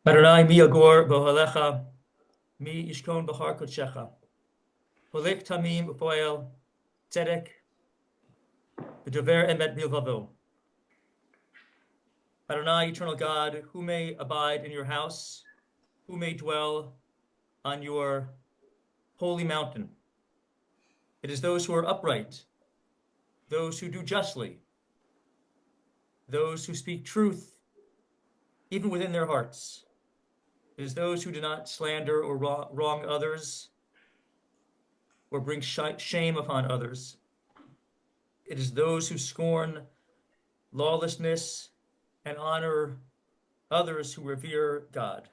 Adonai mi agor v'holecha, mi yishkon b'char kodshecha. Holik tamim u'poel, tzedek, v'dover emet bilvavo. Adonai, eternal God, who may abide in your house, who may dwell on your holy mountain? It is those who are upright, those who do justly, those who speak truth, even within their hearts. It is those who do not slander or wrong others or bring shame upon others. It is those who scorn lawlessness and honor others who revere God.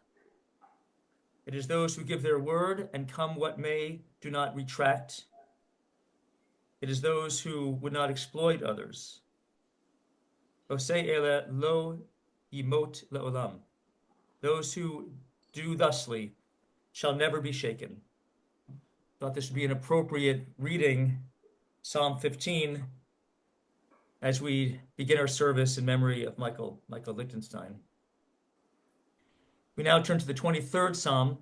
It is those who give their word and come what may, do not retract. It is those who would not exploit others. Osei ele lo yimot leolam. Those who do thusly shall never be shaken. Thought this would be an appropriate reading, Psalm 15, as we begin our service in memory of Michael Lichtenstein. We now turn to the 23rd Psalm.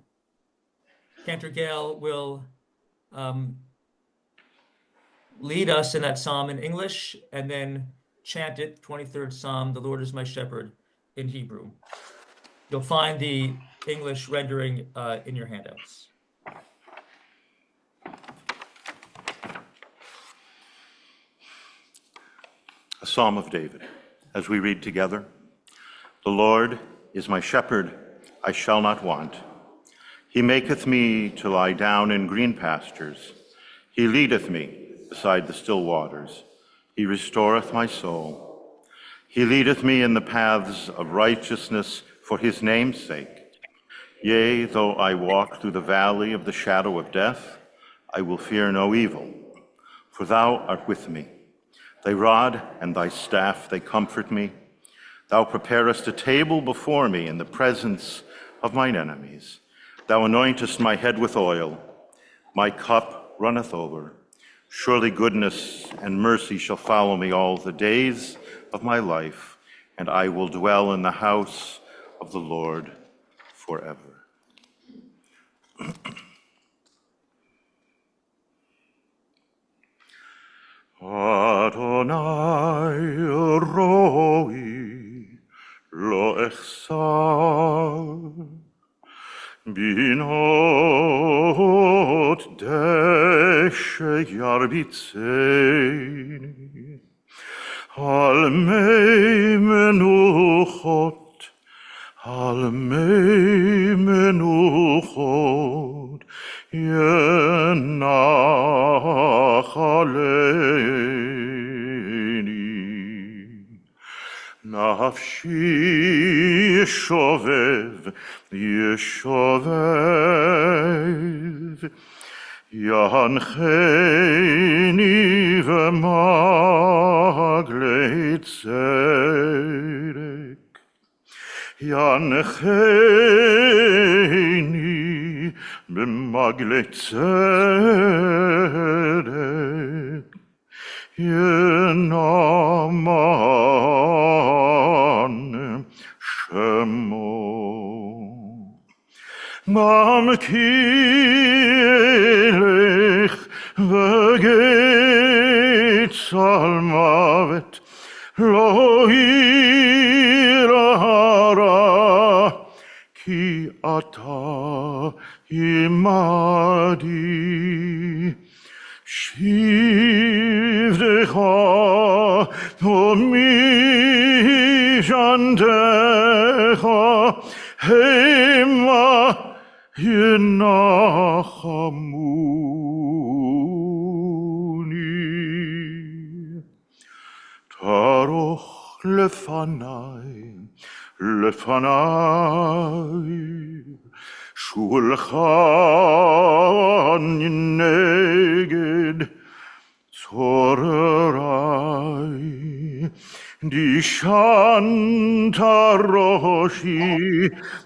Cantor Gale will lead us in that Psalm in English and then chant it, 23rd Psalm, the Lord is my shepherd, in Hebrew. You'll find the English rendering in your handouts. A Psalm of David, as we read together. The Lord is my shepherd, I shall not want. He maketh me to lie down in green pastures. He leadeth me beside the still waters. He restoreth my soul. He leadeth me in the paths of righteousness for his name's sake. Yea, though I walk through the valley of the shadow of death, I will fear no evil, for thou art with me. Thy rod and thy staff, they comfort me. Thou preparest a table before me in the presence of mine enemies. Thou anointest my head with oil. My cup runneth over. Surely goodness and mercy shall follow me all the days of my life, and I will dwell in the house of the Lord forever. Adonai roi lo echsar binot deshe yarbitzeni al mei menuchot yenach aleini. Nafshi yeshovev, yancheni v'maglei tzedek. Yancheni b'maglei tzedek. Yenaman shemo. Mamkilech v'getz al mavet lo irara ki ata imadi. Shivdecha u'mishantecha hema yenachamuni. Taroch lefanai shulchan neged tzorai. Dishanta roshi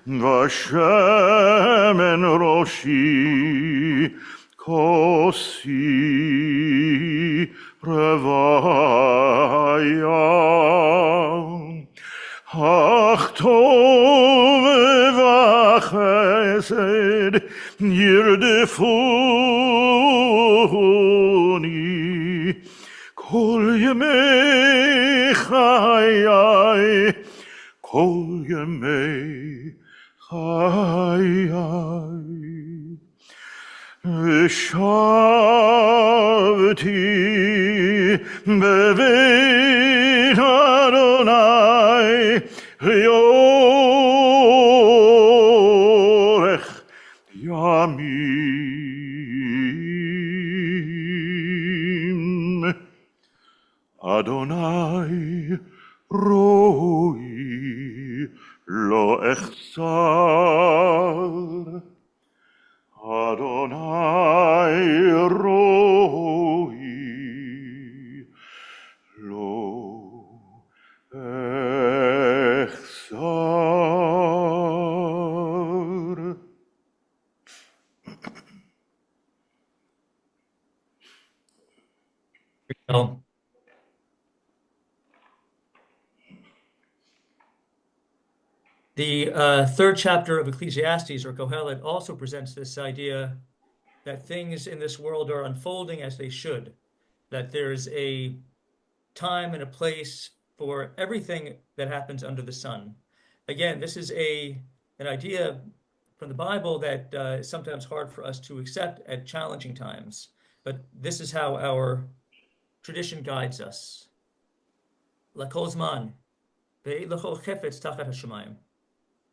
vashemen roshi kosi revaya. אך טוב וחסד ירדפוני כל ימי חיי, כל ימי חיי. ושבתי בבית אדוני לאורך ימים. אדוני רואי לא אחסר, אדוני רואי לא אחסר. Well, the third chapter of Ecclesiastes, or Kohelet, also presents this idea that things in this world are unfolding as they should, that there's a time and a place for everything that happens under the sun. Again, this is an idea from the Bible that is sometimes hard for us to accept at challenging times, but this is how our tradition guides us. L'kol zman, ve'et l'chol chefetz tachat hashamayim,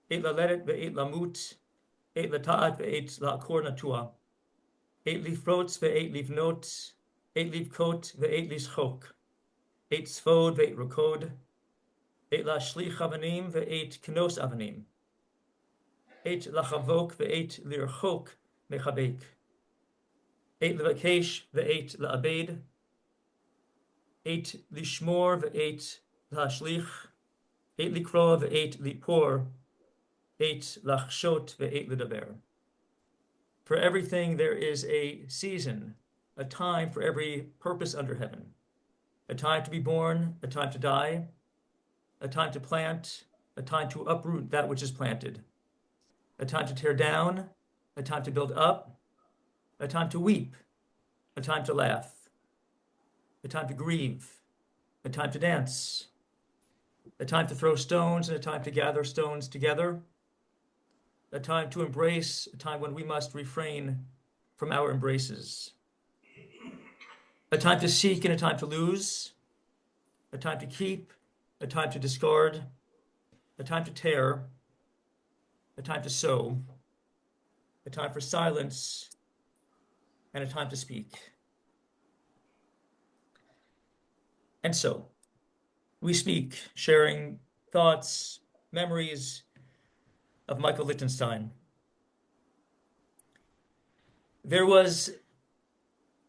et laledet ve'et lamut, et lata'at ve'et la'akor natua, et lifrotz ve'et livnot, et livkot ve'et lischok, et tzvod ve'et rokod, et lashlich avanim ve'et knos avanim, et lachavok ve'et lirchok mechabek, et levakesh ve'et la'abed, et lishmor ve'et lashlich, et likro ve'et lipor, et lachshot ve'et ledaber. For everything there is a season, a time for every purpose under heaven. A time to be born, a time to die, a time to plant, a time to uproot that which is planted, a time to tear down, a time to build up, a time to weep, a time to laugh, a time to grieve, a time to dance, a time to throw stones and a time to gather stones together, a time to embrace, a time when we must refrain from our embraces, a time to seek and a time to lose, a time to keep, a time to discard, a time to tear, a time to sow, a time for silence, and a time to speak. And so, we speak, sharing thoughts, memories of Michael Lichtenstein. There was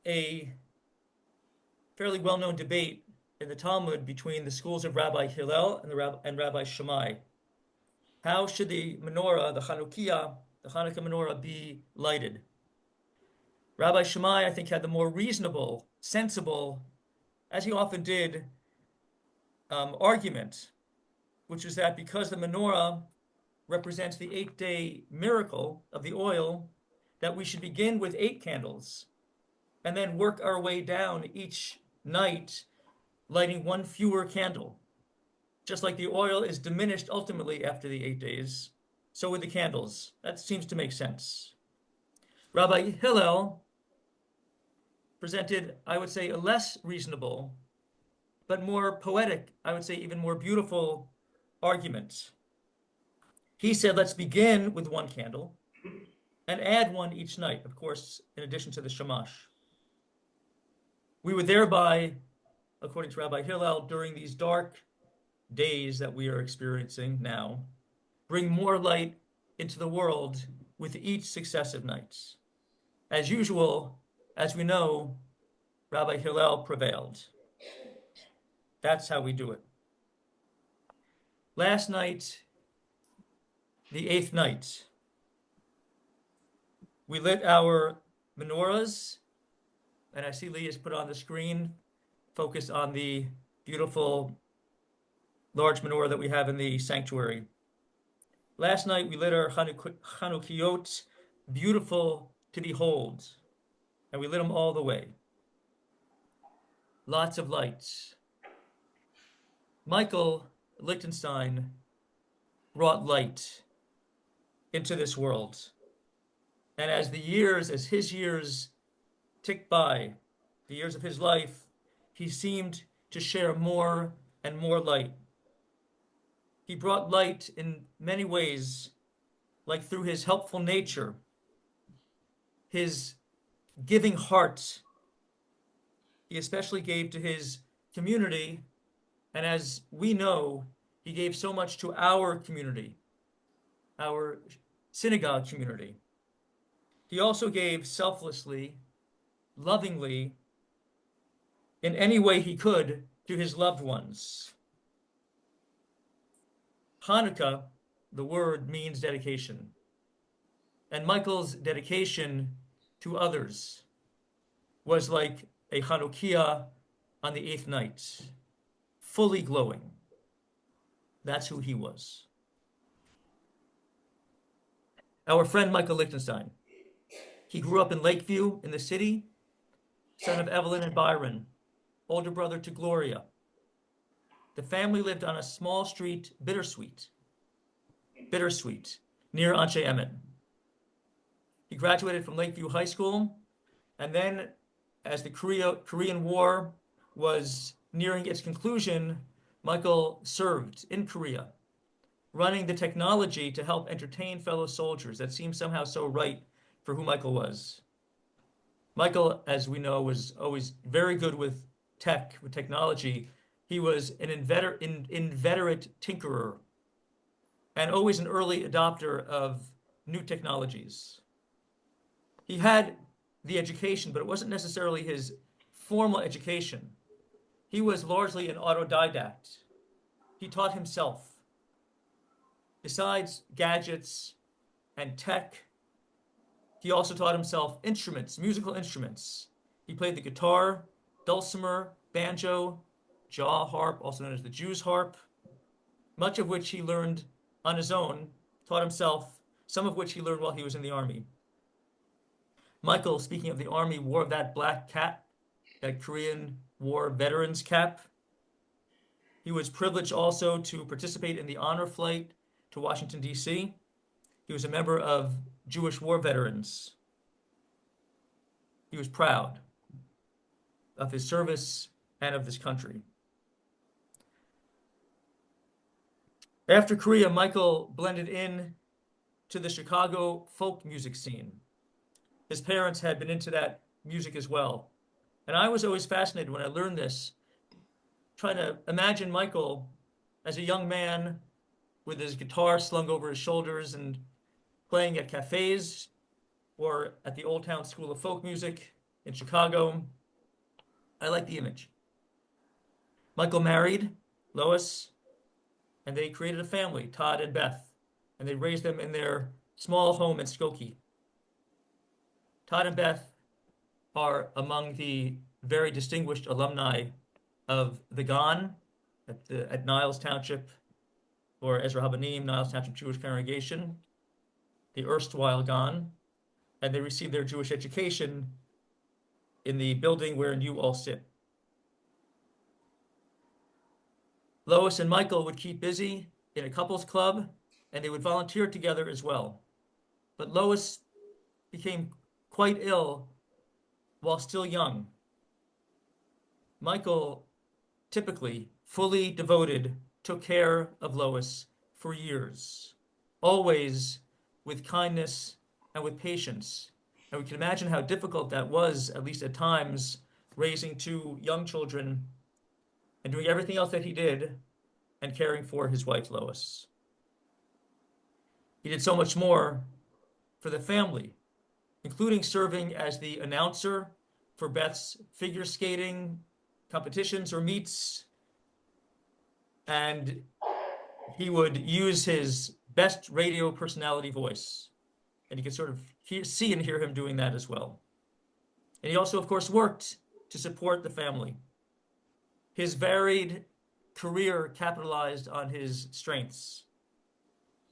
a fairly well-known debate in the Talmud between the schools of Rabbi Hillel and Rabbi Shammai. How should the menorah, the Hanukkah menorah, be lighted? Rabbi Shammai, I think, had the more reasonable, sensible, as he often did, argument, which is that because the menorah represents the 8-day miracle of the oil, that we should begin with 8 candles and then work our way down each night, lighting one fewer candle. Just like the oil is diminished ultimately after the 8 days, so with the candles. That seems to make sense. Rabbi Hillel presented, I would say, a less reasonable, but more poetic, I would say even more beautiful argument. He said, let's begin with 1 candle and add 1 each night, of course, in addition to the shamash. We would thereby, according to Rabbi Hillel, during these dark days that we are experiencing now, bring more light into the world with each successive night. As usual, as we know, Rabbi Hillel prevailed. That's how we do it. Last night, the 8th night, we lit our menorahs, and I see Lee has put on the screen, focus on the beautiful large menorah that we have in the sanctuary. Last night we lit our Chanukiot, beautiful to behold, and we lit them all the way. Lots of lights. Michael Lichtenstein brought light into this world. And as his years ticked by, the years of his life, he seemed to share more and more light. He brought light in many ways, like through his helpful nature, his giving heart. He especially gave to his community, and as we know, he gave so much to our community, our synagogue community. He also gave selflessly, lovingly, in any way he could to his loved ones. Hanukkah, the word, means dedication. And Michael's dedication to others was like a Chanukiah on the 8th night, fully glowing. That's who he was. Our friend Michael Lichtenstein. He grew up in Lakeview in the city, son of Evelyn and Byron, older brother to Gloria. The family lived on a small street, Bittersweet, near Anshe Emet. He graduated from Lakeview High School, and then as the Korean War was nearing its conclusion, Michael served in Korea, running the technology to help entertain fellow soldiers. That seemed somehow so right for who Michael was. Michael, as we know, was always very good with technology. He was an inveterate tinkerer and always an early adopter of new technologies. He had the education, but it wasn't necessarily his formal education. He was largely an autodidact. He taught himself. Besides gadgets and tech, he also taught himself instruments, musical instruments. He played the guitar, dulcimer, banjo, jaw harp, also known as the Jew's harp, much of which he learned on his own, taught himself, some of which he learned while he was in the army. Michael, speaking of the army, wore that black cap, that Korean War veterans cap. He was privileged also to participate in the honor flight to Washington, D.C. He was a member of Jewish war veterans. He was proud of his service and of this country. After Korea, Michael blended in to the Chicago folk music scene. His parents had been into that music as well. And I was always fascinated when I learned this, trying to imagine Michael as a young man with his guitar slung over his shoulders and playing at cafes or at the Old Town School of Folk Music in Chicago. I like the image. Michael married Lois, and they created a family, Todd and Beth, and they raised them in their small home in Skokie. Todd and Beth are among the very distinguished alumni of the GON at Niles Township, or Ezra-Habonim, Niles Township Jewish Congregation, the erstwhile GON, and they received their Jewish education in the building wherein you all sit. Lois and Michael would keep busy in a couples club, and they would volunteer together as well. But Lois became quite ill while still young. Michael, typically fully devoted, took care of Lois for years, always with kindness and with patience. And we can imagine how difficult that was, at least at times, raising two young children and doing everything else that he did and caring for his wife, Lois. He did so much more for the family, including serving as the announcer for Beth's figure skating competitions or meets. And he would use his best radio personality voice. And you could sort of see and hear him doing that as well. And he also, of course, worked to support the family. His varied career capitalized on his strengths.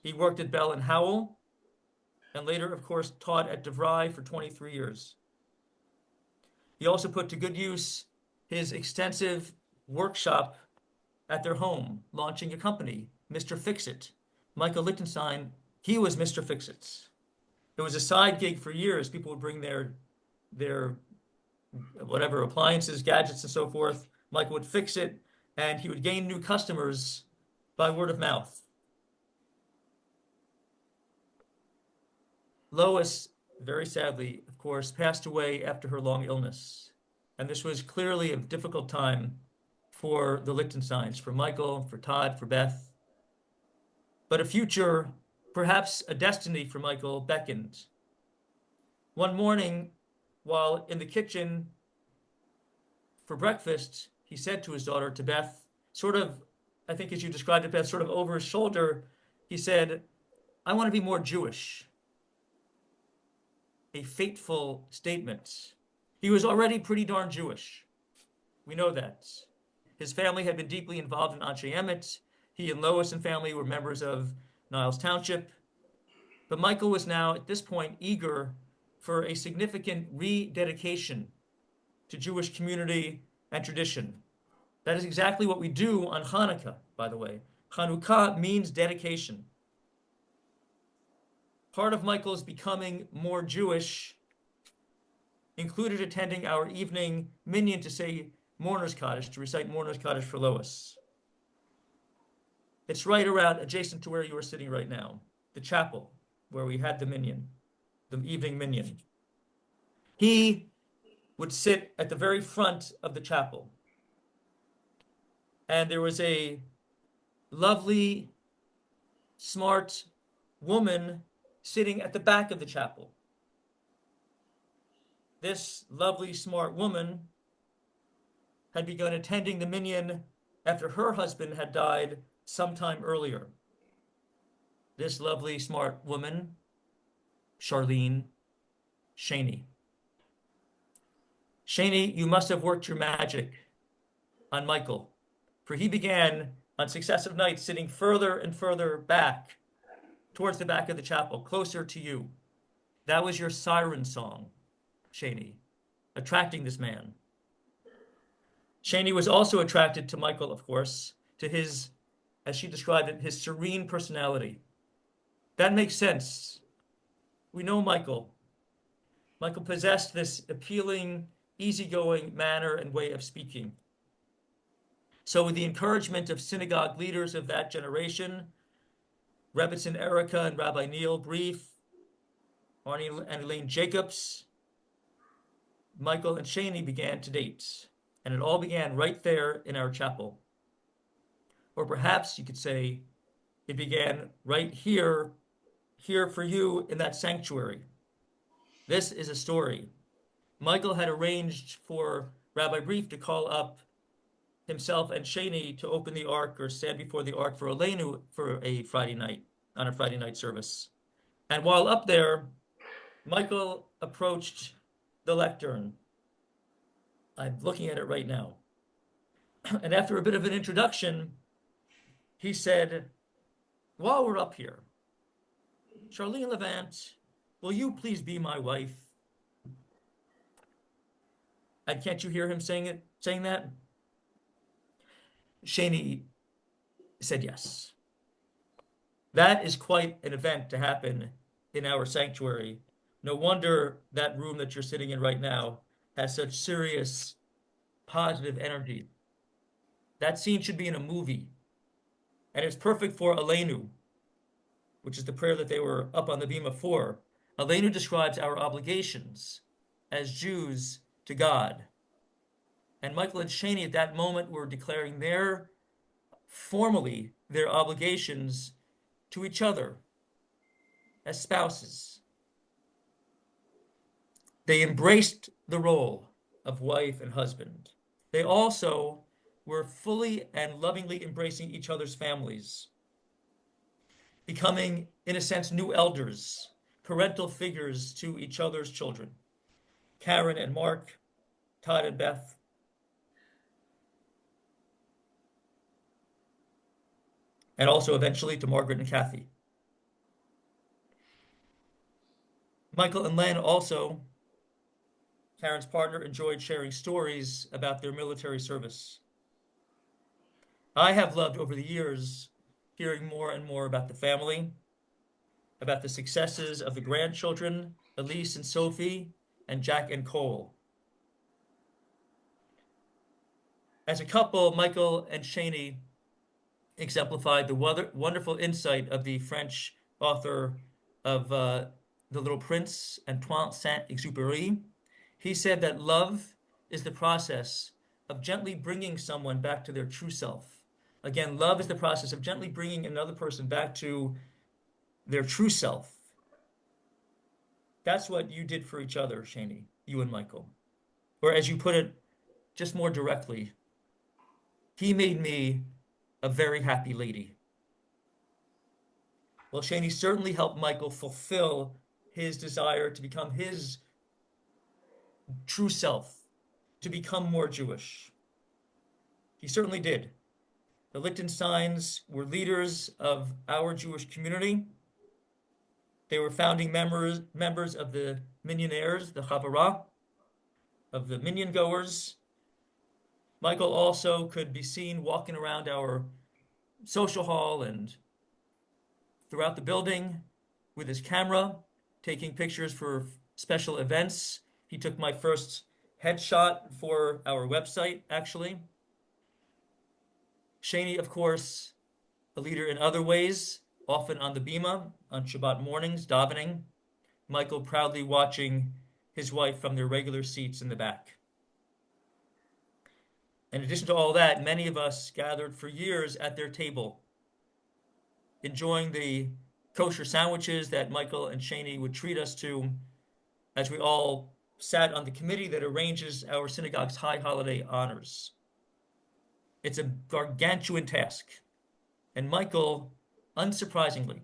He worked at Bell and Howell, and later, of course, taught at DeVry for 23 years. He also put to good use his extensive workshop at their home, launching a company, Mr. Fix-It. Michael Lichtenstein, he was Mr. Fix-It. It was a side gig for years. People would bring their whatever appliances, gadgets, and so forth. Michael would fix it, and he would gain new customers by word of mouth. Lois, very sadly, of course, passed away after her long illness. And this was clearly a difficult time for the Lichtensteins, for Michael, for Todd, for Beth. But a future, perhaps a destiny for Michael beckoned. One morning, while in the kitchen for breakfast, he said to his daughter, to Beth, sort of, I think as you described it, Beth, sort of over his shoulder, he said, "I want to be more Jewish." A fateful statement. He was already pretty darn Jewish. We know that. His family had been deeply involved in Anshe Emet. He and Lois and family were members of Niles Township. But Michael was now, at this point, eager for a significant rededication to Jewish community and tradition. That is exactly what we do on Hanukkah, by the way. Chanukah means dedication. Part of Michael's becoming more Jewish included attending our evening minyan to say Mourner's Kaddish, to recite Mourner's Kaddish for Lois. It's right around adjacent to where you are sitting right now, the chapel where we had the minyan, the evening minyan. He would sit at the very front of the chapel. And there was a lovely, smart woman sitting at the back of the chapel. This lovely, smart woman had begun attending the minyan after her husband had died sometime earlier. This lovely, smart woman, Charlene Shaney. Shaney, you must have worked your magic on Michael, for he began on successive nights sitting further and further back towards the back of the chapel, closer to you. That was your siren song, Shaney, attracting this man. Shaney was also attracted to Michael, of course, to his, as she described it, his serene personality. That makes sense. We know Michael. Michael possessed this appealing, easygoing manner and way of speaking. So with the encouragement of synagogue leaders of that generation, Rebbitzin Erica and Rabbi Neil Brief, Arnie and Elaine Jacobs, Michael and Shaney began to date. And it all began right there in our chapel. Or perhaps you could say it began right here for you in that sanctuary. This is a story. Michael had arranged for Rabbi Brief to call up himself and Shaney to open the ark or stand before the ark for Elenu for a Friday night, on a Friday night service. And while up there, Michael approached the lectern. I'm looking at it right now. And after a bit of an introduction, he said, while we're up here, Charlene Levant, will you please be my wife? And can't you hear him saying that? Shaney said yes. That is quite an event to happen in our sanctuary. No wonder that room that you're sitting in right now has such serious, positive energy. That scene should be in a movie. And it's perfect for Aleinu, which is the prayer that they were up on the bima for. Aleinu describes our obligations as Jews to God. And Michael and Shaney at that moment were declaring formally their obligations to each other as spouses. They embraced the role of wife and husband. They also were fully and lovingly embracing each other's families, becoming, in a sense, new elders, parental figures to each other's children. Karen and Mark, Todd and Beth. and also eventually to Margaret and Kathy. Michael and Len also, Karen's partner, enjoyed sharing stories about their military service. I have loved over the years hearing more and more about the family, about the successes of the grandchildren, Elise and Sophie, and Jack and Cole. As a couple, Michael and Shani exemplified the wonderful insight of the French author of The Little Prince, Antoine Saint-Exupéry. He said that love is the process of gently bringing someone back to their true self. Again, love is the process of gently bringing another person back to their true self. That's what you did for each other, Shani, you and Michael. Or as you put it, just more directly, he made me a very happy lady. Well, Shani certainly helped Michael fulfill his desire to become his true self, to become more Jewish. He certainly did. The Lichtensteins were leaders of our Jewish community. They were founding members of the Minyonaires, the Chavurah, of the Minyan goers. Michael also could be seen walking around our social hall and throughout the building with his camera, taking pictures for special events. He took my first headshot for our website, actually. Shani, of course, a leader in other ways, often on the bima, on Shabbat mornings, davening. Michael proudly watching his wife from their regular seats in the back. In addition to all that, many of us gathered for years at their table, enjoying the kosher sandwiches that Michael and Shani would treat us to as we all sat on the committee that arranges our synagogue's high holiday honors. It's a gargantuan task. And Michael, unsurprisingly,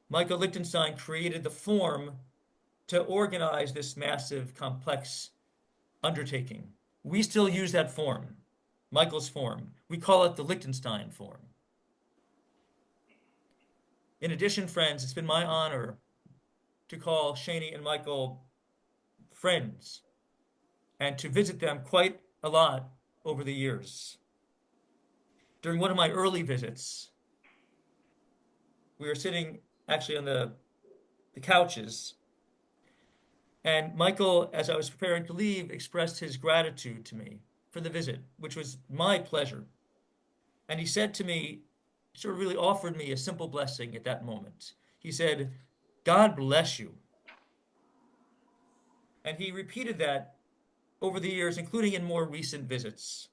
Michael Lichtenstein created the form to organize this massive, complex undertaking. We still use that form, Michael's form. We call it the Lichtenstein form. In addition, friends, it's been my honor to call Shani and Michael friends and to visit them quite a lot over the years. During one of my early visits, we were sitting actually on the couches, and Michael, as I was preparing to leave, expressed his gratitude to me for the visit, which was my pleasure. And he said to me, sort of really offered me a simple blessing at that moment. He said, "God bless you." And he repeated that over the years, including in more recent visits.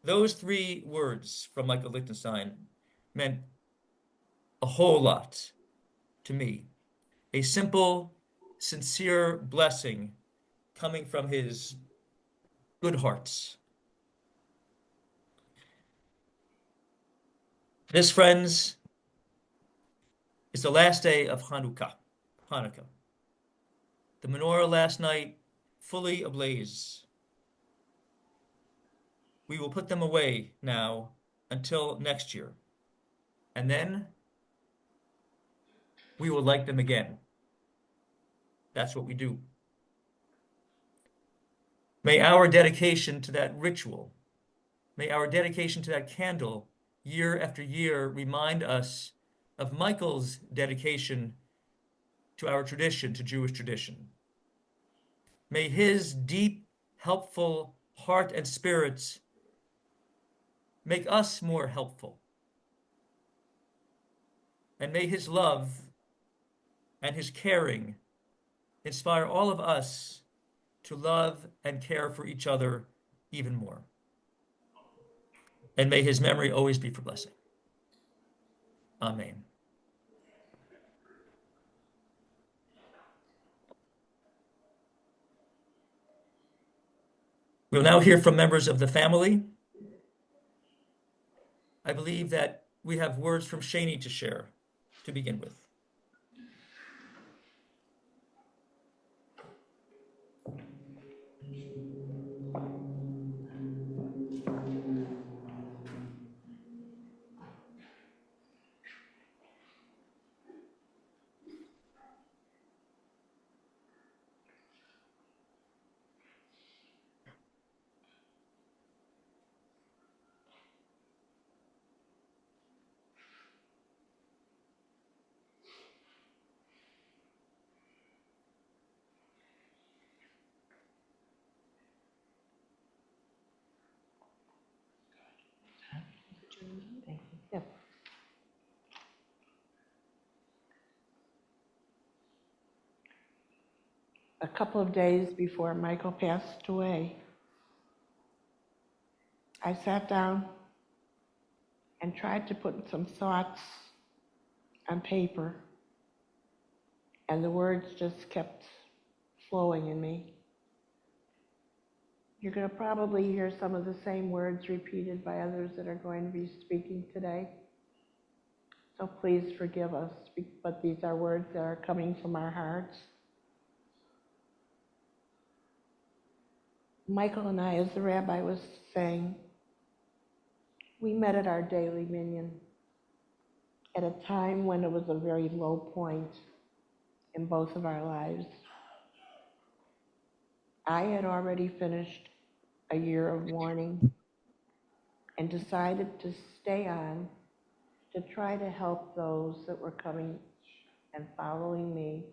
Those three words from Michael Lichtenstein meant a whole lot to me. A simple, sincere blessing coming from his good heart. This, friends, is the last day of Hanukkah. The menorah last night, fully ablaze. We will put them away now until next year. And then we will light them again. That's what we do. May our dedication to that ritual, may our dedication to that candle year after year remind us of Michael's dedication to our tradition, to Jewish tradition. May his deep, helpful heart and spirit make us more helpful. And may his love and his caring inspire all of us to love and care for each other even more. And may his memory always be for blessing. Amen. We'll now hear from members of the family. I believe that we have words from Shani to share to begin with. a couple of days before Michael passed away, I sat down and tried to put some thoughts on paper, and the words just kept flowing in me. You're going to probably hear some of the same words repeated by others that are going to be speaking today. So please forgive us, but these are words that are coming from our hearts. Michael and I, as the rabbi was saying, we met at our daily minyan at a time when it was a very low point in both of our lives. I had already finished a year of mourning and decided to stay on to try to help those that were coming and following me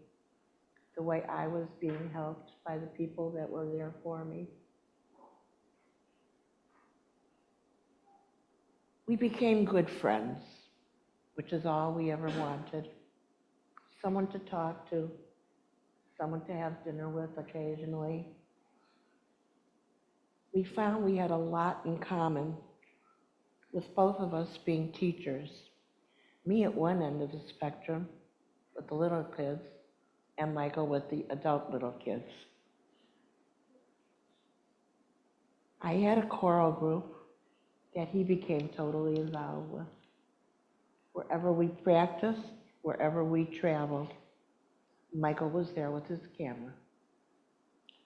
the way I was being helped by the people that were there for me. We became good friends, which is all we ever wanted. Someone to talk to, someone to have dinner with occasionally. We found we had a lot in common, with both of us being teachers. Me at one end of the spectrum with the little kids, and Michael with the adult little kids. I had a choral group that he became totally involved with. Wherever we practiced, wherever we traveled, Michael was there with his camera.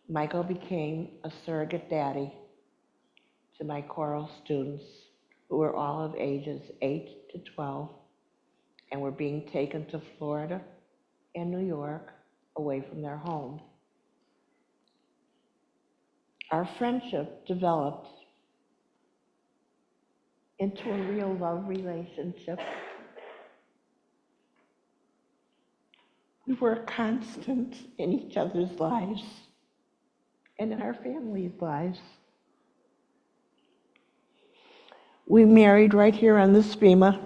Michael became a surrogate daddy to my choral students, who were all of ages 8 to 12, and were being taken to Florida and New York away from their home. Our friendship developed into a real love relationship. We were a constant in each other's lives and in our families' lives. We married right here on this bema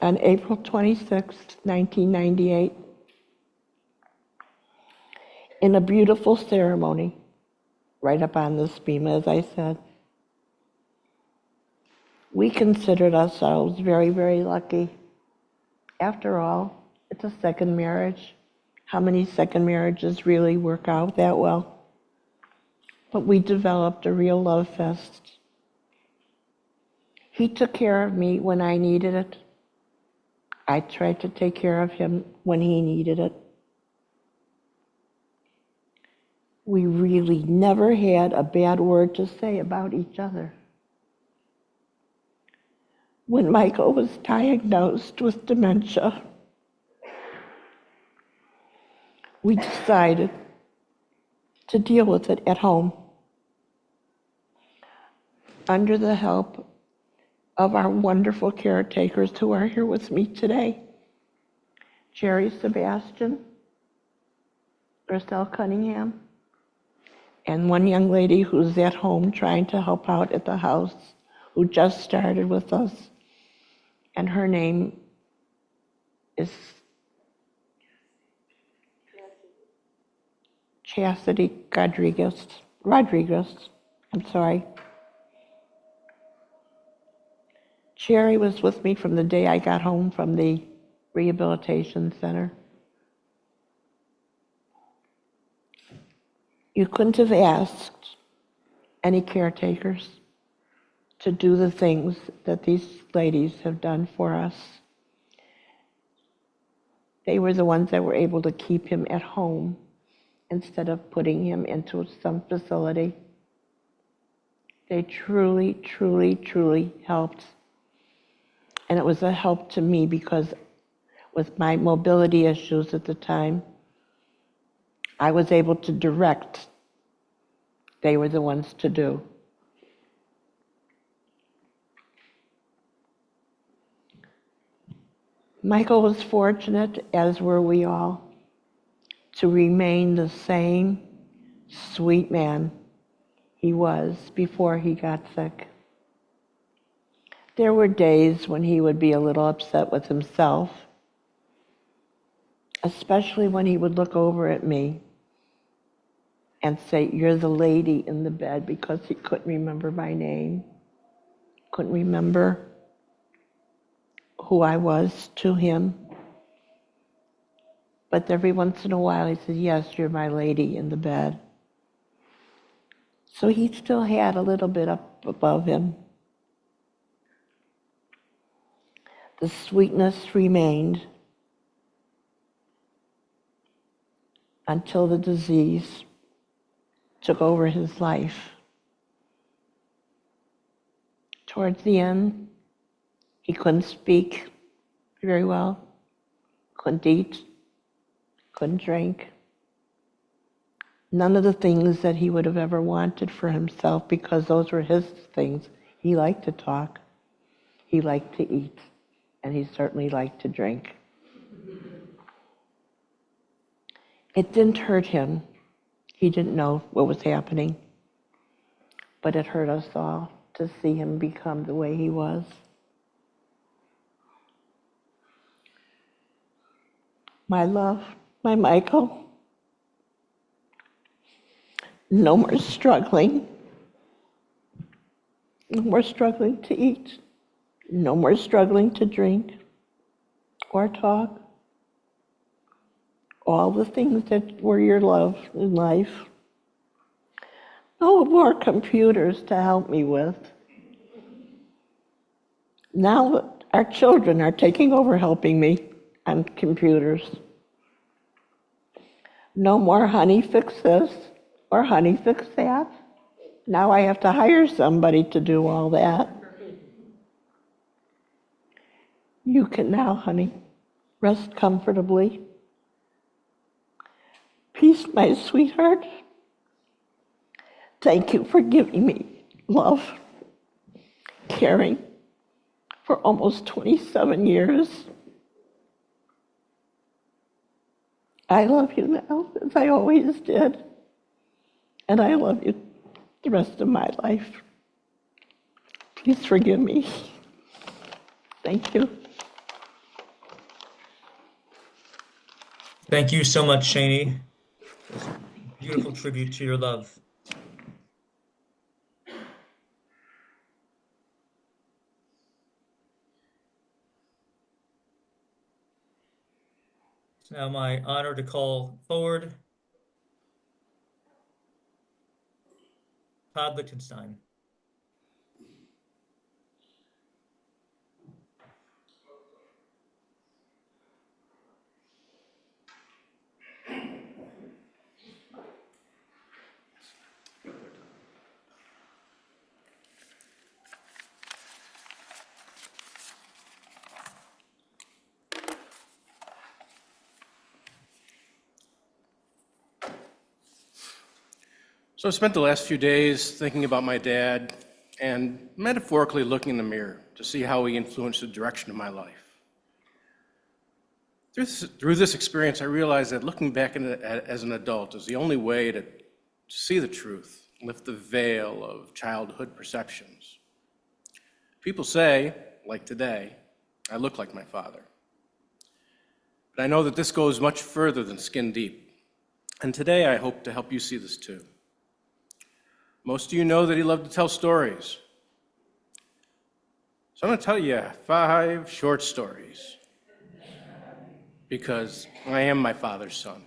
on April 26, 1998, in a beautiful ceremony right up on this bema, as I said. We considered ourselves very, very lucky. After all, it's a second marriage. How many second marriages really work out that well? But we developed a real love fest. He took care of me when I needed it. I tried to take care of him when he needed it. We really never had a bad word to say about each other. When Michael was diagnosed with dementia, we decided to deal with it at home under the help of our wonderful caretakers who are here with me today. Jerry Sebastian, Ursel Cunningham, and one young lady who's at home trying to help out at the house, who just started with us, and her name is Chastity Rodriguez. I'm sorry. Sherry was with me from the day I got home from the rehabilitation center. You couldn't have asked any caretakers to do the things that these ladies have done for us. They were the ones that were able to keep him at home instead of putting him into some facility. They truly, truly, truly helped. And it was a help to me because with my mobility issues at the time, I was able to direct. They were the ones to do. Michael was fortunate, as were we all, to remain the same sweet man he was before he got sick. There were days when he would be a little upset with himself, especially when he would look over at me and say, "You're the lady in the bed," because he couldn't remember my name, couldn't remember who I was to him. But every once in a while he said, "Yes, you're my lady in the bed." So he still had a little bit up above him. The sweetness remained until the disease took over his life. Towards the end, he couldn't speak very well, couldn't eat, couldn't drink. None of the things that he would have ever wanted for himself, because those were his things. He liked to talk, he liked to eat, and he certainly liked to drink. It didn't hurt him. He didn't know what was happening, but it hurt us all to see him become the way he was. My love, my Michael, no more struggling. No more struggling to eat. No more struggling to drink or talk. All the things that were your love in life. No more computers to help me with. Now our children are taking over helping me on computers. No more honey fix this or honey fix that. Now I have to hire somebody to do all that. You can now, honey, rest comfortably. Peace, my sweetheart. Thank you for giving me love, caring for almost 27 years. I love you now, as I always did. And I love you the rest of my life. Please forgive me. Thank you. Thank you so much, Shani. Beautiful tribute to your love. It's now my honor to call forward Todd Lichtenstein. So I spent the last few days thinking about my dad and metaphorically looking in the mirror to see how he influenced the direction of my life. Through this experience, I realized that looking back as an adult is the only way to see the truth, lift the veil of childhood perceptions. People say, like today, I look like my father. But I know that this goes much further than skin deep. And today I hope to help you see this too. Most of you know that he loved to tell stories. So I'm going to tell you 5 short stories because I am my father's son.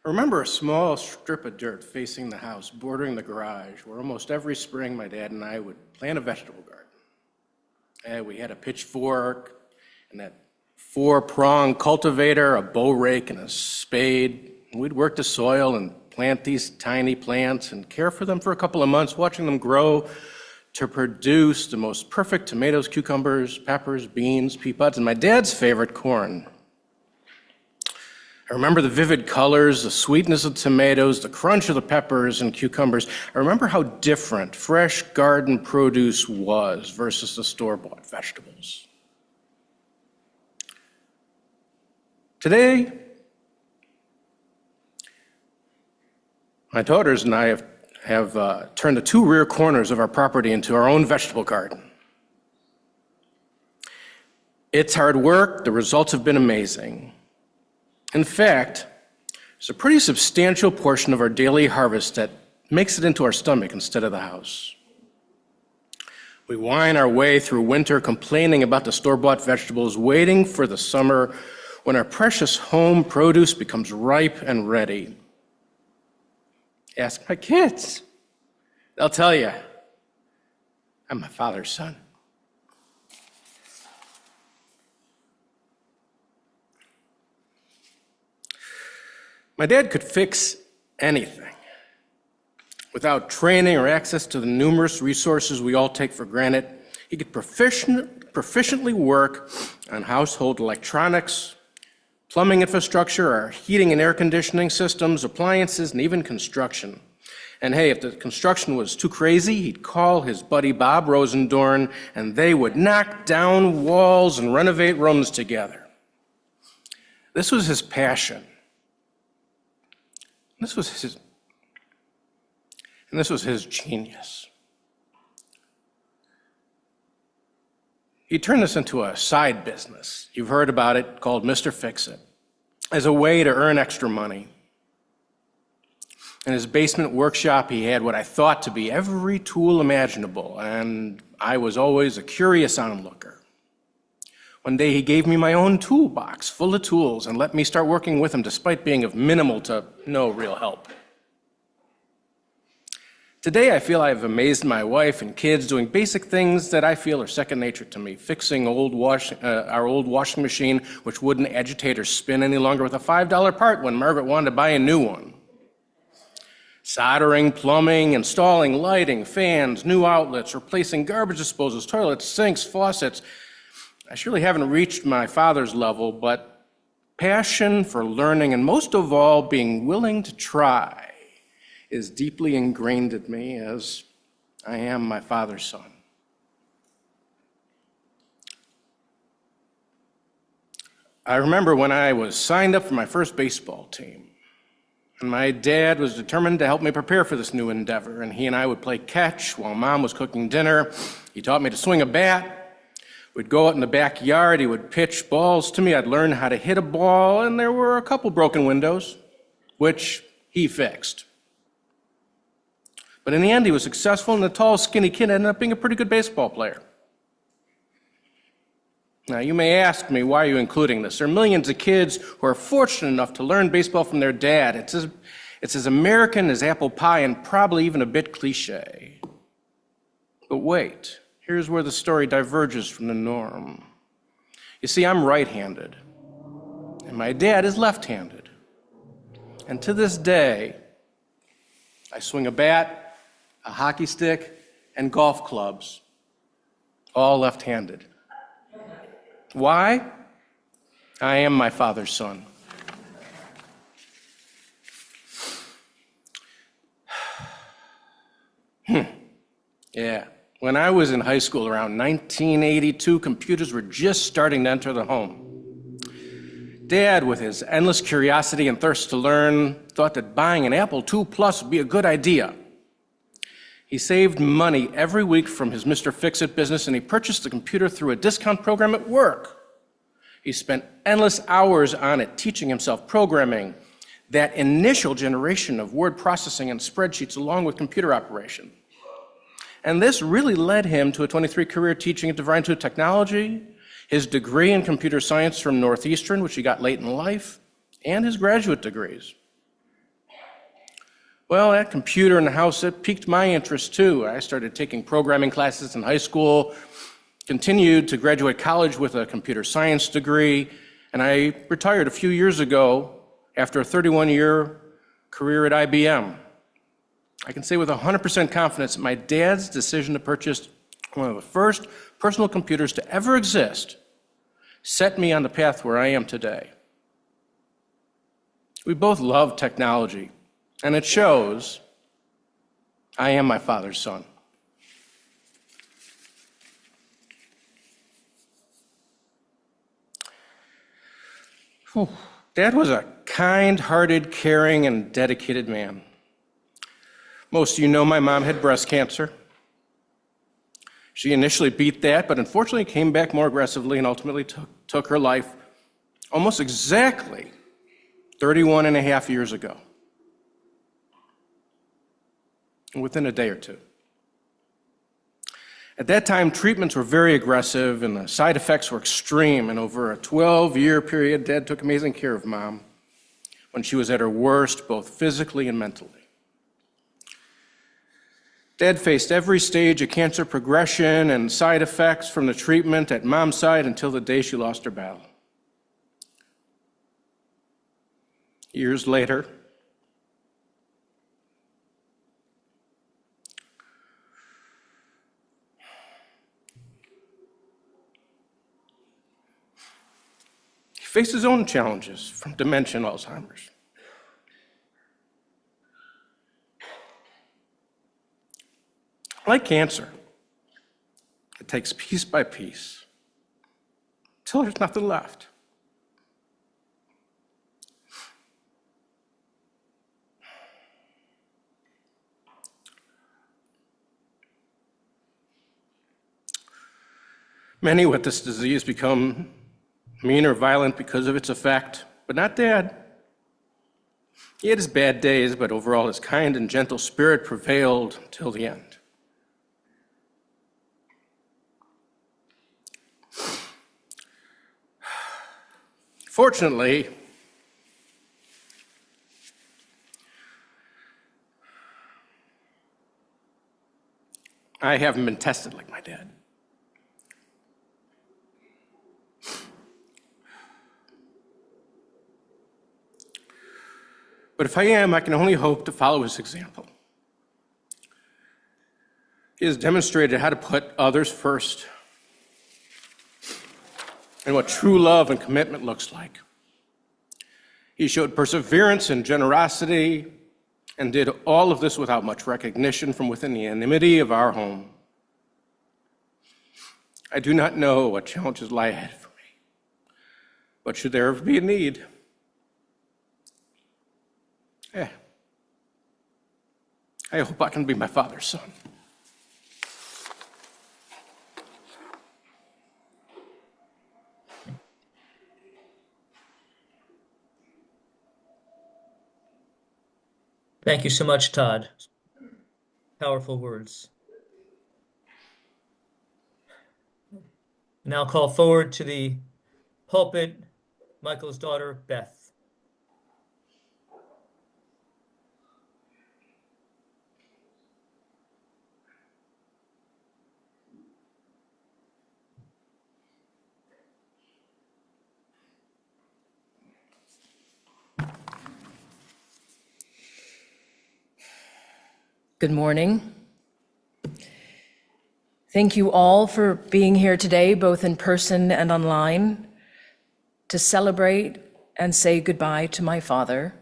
I remember a small strip of dirt facing the house, bordering the garage, where almost every spring my dad and I would plant a vegetable garden. And we had a pitchfork and that 4-prong cultivator, a bow rake, and a spade. And we'd work the soil and plant these tiny plants and care for them for a couple of months, watching them grow to produce the most perfect tomatoes, cucumbers, peppers, beans, pea pods, and my dad's favorite, corn. I remember the vivid colors, the sweetness of tomatoes, the crunch of the peppers and cucumbers. I remember how different fresh garden produce was versus the store-bought vegetables. Today, my daughters and I have have turned the two rear corners of our property into our own vegetable garden. It's hard work. The results have been amazing. In fact, there's a pretty substantial portion of our daily harvest that makes it into our stomach instead of the house. We whine our way through winter complaining about the store-bought vegetables, waiting for the summer when our precious home produce becomes ripe and ready. Ask my kids. They'll tell you, I'm my father's son. My dad could fix anything. Without training or access to the numerous resources we all take for granted, he could proficiently work on household electronics, plumbing infrastructure, our heating and air conditioning systems, appliances, and even construction. And hey, if the construction was too crazy, he'd call his buddy Bob Rosendorn, and they would knock down walls and renovate rooms together. This was his passion. This was his genius. He turned this into a side business. You've heard about it, called Mr. Fix-It, as a way to earn extra money. In his basement workshop, he had what I thought to be every tool imaginable, and I was always a curious onlooker. One day he gave me my own toolbox full of tools and let me start working with him despite being of minimal to no real help. Today, I feel I've amazed my wife and kids doing basic things that I feel are second nature to me. Fixing our old washing machine, which wouldn't agitate or spin any longer with a $5 part when Margaret wanted to buy a new one. Soldering, plumbing, installing lighting, fans, new outlets, replacing garbage disposals, toilets, sinks, faucets. I surely haven't reached my father's level, but passion for learning and most of all, being willing to try is deeply ingrained in me as I am my father's son. I remember when I was signed up for my first baseball team, and my dad was determined to help me prepare for this new endeavor, and he and I would play catch while Mom was cooking dinner. He taught me to swing a bat. We'd go out in the backyard, he would pitch balls to me, I'd learn how to hit a ball, and there were a couple broken windows, which he fixed. But in the end, he was successful, and the tall, skinny kid ended up being a pretty good baseball player. Now, you may ask me, why are you including this? There are millions of kids who are fortunate enough to learn baseball from their dad. It's as American as apple pie and probably even a bit cliche. But wait, here's where the story diverges from the norm. You see, I'm right-handed, and my dad is left-handed. And to this day, I swing a bat, a hockey stick, and golf clubs, all left-handed. Why? I am my father's son. Yeah, when I was in high school around 1982, computers were just starting to enter the home. Dad, with his endless curiosity and thirst to learn, thought that buying an Apple II Plus would be a good idea. He saved money every week from his Mr. Fix-It business, and he purchased the computer through a discount program at work. He spent endless hours on it, teaching himself programming, that initial generation of word processing and spreadsheets along with computer operation. And this really led him to a 23 career teaching at Divine Two Technology, his degree in computer science from Northeastern, which he got late in life, and his graduate degrees. Well, that computer in the house, it piqued my interest too. I started taking programming classes in high school, continued to graduate college with a computer science degree, and I retired a few years ago after a 31-year career at IBM. I can say with 100% confidence that my dad's decision to purchase one of the first personal computers to ever exist set me on the path where I am today. We both love technology, and it shows. I am my father's son. Dad was a kind-hearted, caring, and dedicated man. Most of you know my mom had breast cancer. She initially beat that, but unfortunately came back more aggressively and ultimately took her life almost exactly 31 and a half years ago, within a day or two. At that time, treatments were very aggressive and the side effects were extreme, and over a 12-year period, Dad took amazing care of Mom when she was at her worst, both physically and mentally. Dad faced every stage of cancer progression and side effects from the treatment at Mom's side until the day she lost her battle. Years later, he faced his own challenges from dementia and Alzheimer's. Like cancer, it takes piece by piece until there's nothing left. Many with this disease become mean or violent because of its effect, but not Dad. He had his bad days, but overall his kind and gentle spirit prevailed till the end. Fortunately, I haven't been tested like my dad. But if I am, I can only hope to follow his example. He has demonstrated how to put others first and what true love and commitment looks like. He showed perseverance and generosity and did all of this without much recognition from within the anonymity of our home. I do not know what challenges lie ahead for me, but should there ever be a need, I hope I can be my father's son. Thank you so much, Todd. Powerful words. Now call forward to the pulpit Michael's daughter, Beth. Good morning. Thank you all for being here today, both in person and online, to celebrate and say goodbye to my father.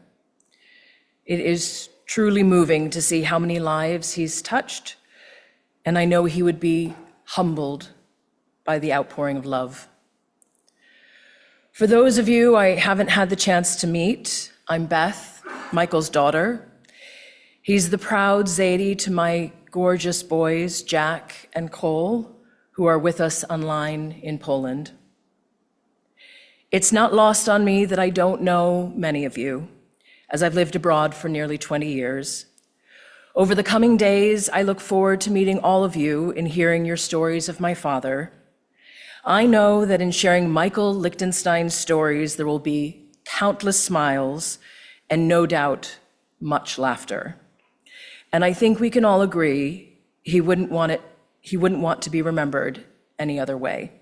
It is truly moving to see how many lives he's touched, and I know he would be humbled by the outpouring of love. For those of you I haven't had the chance to meet, I'm Beth, Michael's daughter. He's the proud Zadie to my gorgeous boys, Jack and Cole, who are with us online in Poland. It's not lost on me that I don't know many of you, as I've lived abroad for nearly 20 years. Over the coming days, I look forward to meeting all of you and hearing your stories of my father. I know that in sharing Michael Lichtenstein's stories, there will be countless smiles and no doubt much laughter. And I think we can all agree he wouldn't want to be remembered any other way.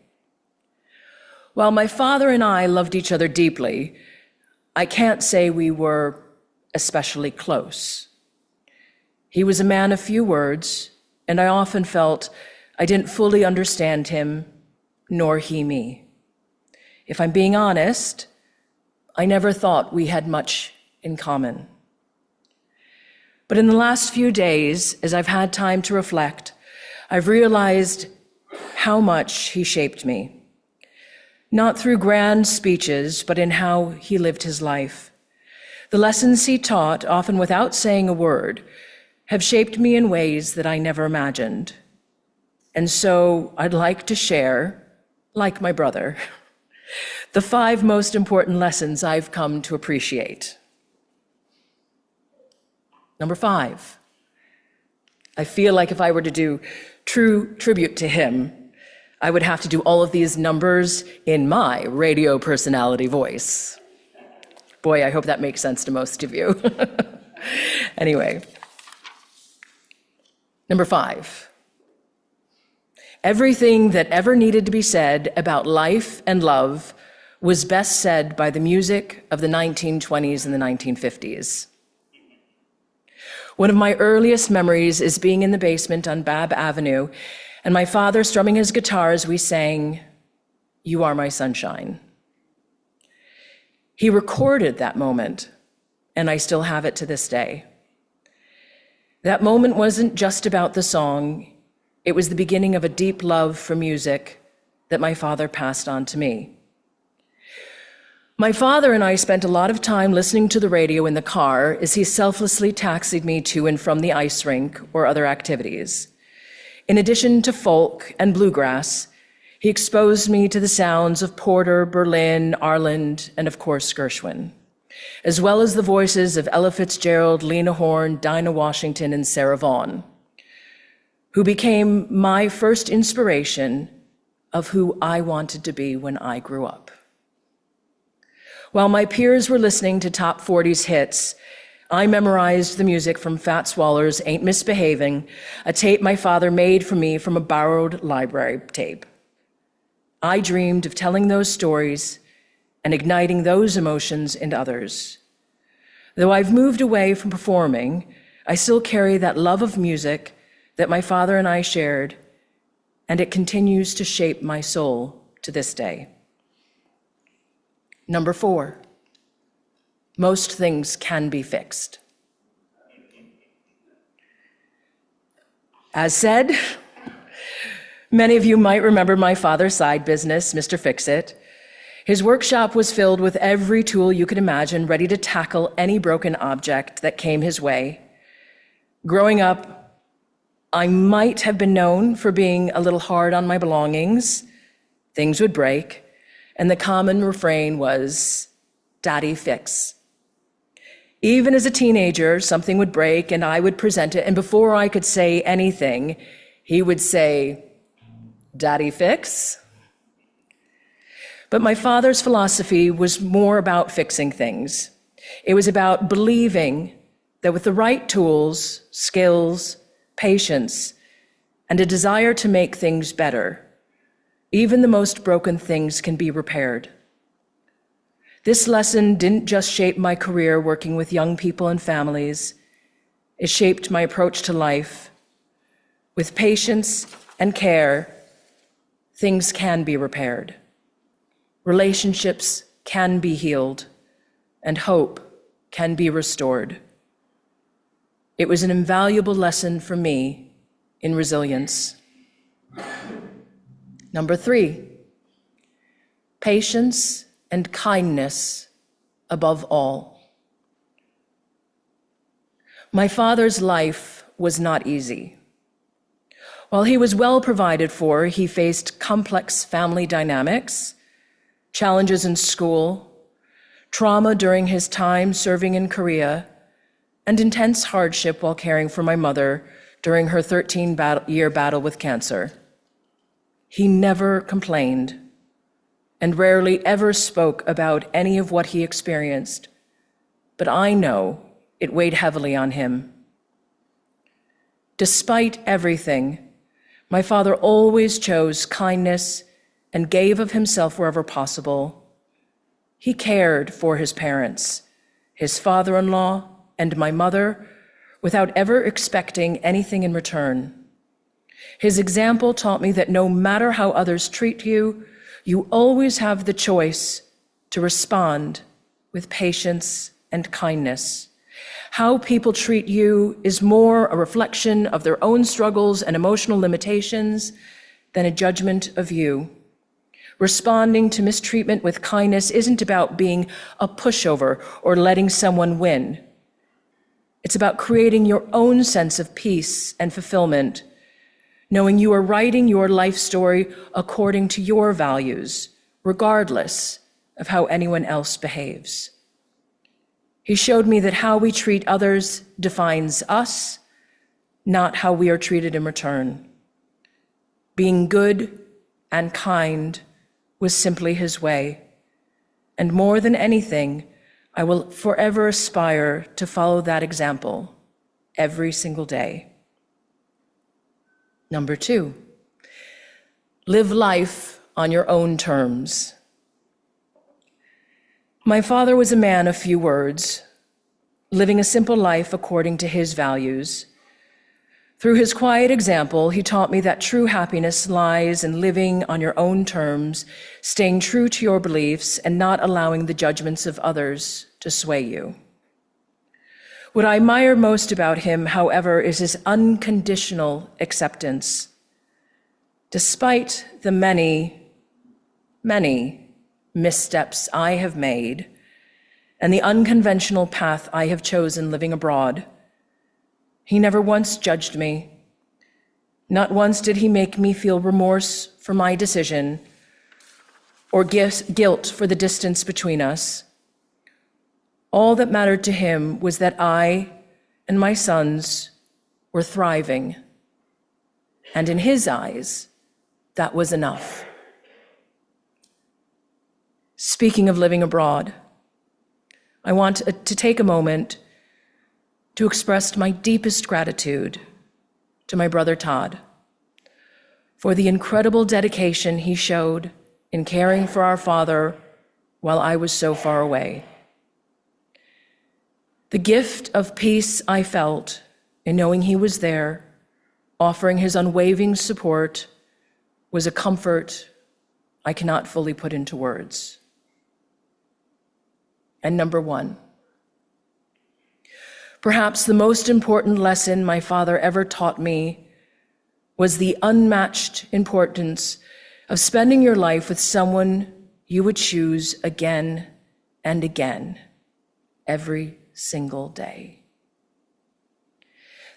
While my father and I loved each other deeply, I can't say we were especially close. He was a man of few words, and I often felt I didn't fully understand him, nor he me. If I'm being honest, I never thought we had much in common. But in the last few days, as I've had time to reflect, I've realized how much he shaped me. Not through grand speeches, but in how he lived his life. The lessons he taught, often without saying a word, have shaped me in ways that I never imagined. And so I'd like to share, like my brother, the 5 most important lessons I've come to appreciate. Number 5, I feel like if I were to do true tribute to him, I would have to do all of these numbers in my radio personality voice. Boy, I hope that makes sense to most of you. Anyway, number 5. Everything that ever needed to be said about life and love was best said by the music of the 1920s and the 1950s. One of my earliest memories is being in the basement on Babb Avenue and my father strumming his guitar as we sang, "You Are My Sunshine." He recorded that moment, and I still have it to this day. That moment wasn't just about the song, it was the beginning of a deep love for music that my father passed on to me. My father and I spent a lot of time listening to the radio in the car as he selflessly taxied me to and from the ice rink or other activities. In addition to folk and bluegrass, he exposed me to the sounds of Porter, Berlin, Arland, and of course Gershwin, as well as the voices of Ella Fitzgerald, Lena Horne, Dinah Washington, and Sarah Vaughan, who became my first inspiration of who I wanted to be when I grew up. While my peers were listening to top 40s hits, I memorized the music from Fats Waller's Ain't Misbehaving, a tape my father made for me from a borrowed library tape. I dreamed of telling those stories and igniting those emotions in others. Though I've moved away from performing, I still carry that love of music that my father and I shared, and it continues to shape my soul to this day. Number 4, most things can be fixed. As said, many of you might remember my father's side business, Mr. Fix-It. His workshop was filled with every tool you could imagine, ready to tackle any broken object that came his way. Growing up, I might have been known for being a little hard on my belongings. Things would break, and the common refrain was, "Daddy, fix." Even as a teenager, something would break and I would present it, and before I could say anything, he would say, "Daddy, fix?" But my father's philosophy was more about fixing things. It was about believing that with the right tools, skills, patience, and a desire to make things better, even the most broken things can be repaired. This lesson didn't just shape my career working with young people and families, it shaped my approach to life. With patience and care, things can be repaired. Relationships can be healed, and hope can be restored. It was an invaluable lesson for me in resilience. Number 3, patience and kindness above all. My father's life was not easy. While he was well provided for, he faced complex family dynamics, challenges in school, trauma during his time serving in Korea, and intense hardship while caring for my mother during her 13-year battle with cancer. He never complained and rarely ever spoke about any of what he experienced, but I know it weighed heavily on him. Despite everything, my father always chose kindness and gave of himself wherever possible. He cared for his parents, his father-in-law, and my mother without ever expecting anything in return. His example taught me that no matter how others treat you, you always have the choice to respond with patience and kindness. How people treat you is more a reflection of their own struggles and emotional limitations than a judgment of you. Responding to mistreatment with kindness isn't about being a pushover or letting someone win. It's about creating your own sense of peace and fulfillment, knowing you are writing your life story according to your values, regardless of how anyone else behaves. He showed me that how we treat others defines us, not how we are treated in return. Being good and kind was simply his way. And more than anything, I will forever aspire to follow that example every single day. Number 2, live life on your own terms. My father was a man of few words, living a simple life according to his values. Through his quiet example, he taught me that true happiness lies in living on your own terms, staying true to your beliefs, and not allowing the judgments of others to sway you. What I admire most about him, however, is his unconditional acceptance. Despite the many, many missteps I have made and the unconventional path I have chosen living abroad, he never once judged me. Not once did he make me feel remorse for my decision or guilt for the distance between us. All that mattered to him was that I and my sons were thriving. And in his eyes, that was enough. Speaking of living abroad, I want to take a moment to express my deepest gratitude to my brother Todd for the incredible dedication he showed in caring for our father while I was so far away. The gift of peace I felt in knowing he was there, offering his unwavering support, was a comfort I cannot fully put into words. And number 1, perhaps the most important lesson my father ever taught me was the unmatched importance of spending your life with someone you would choose again and again, every single day.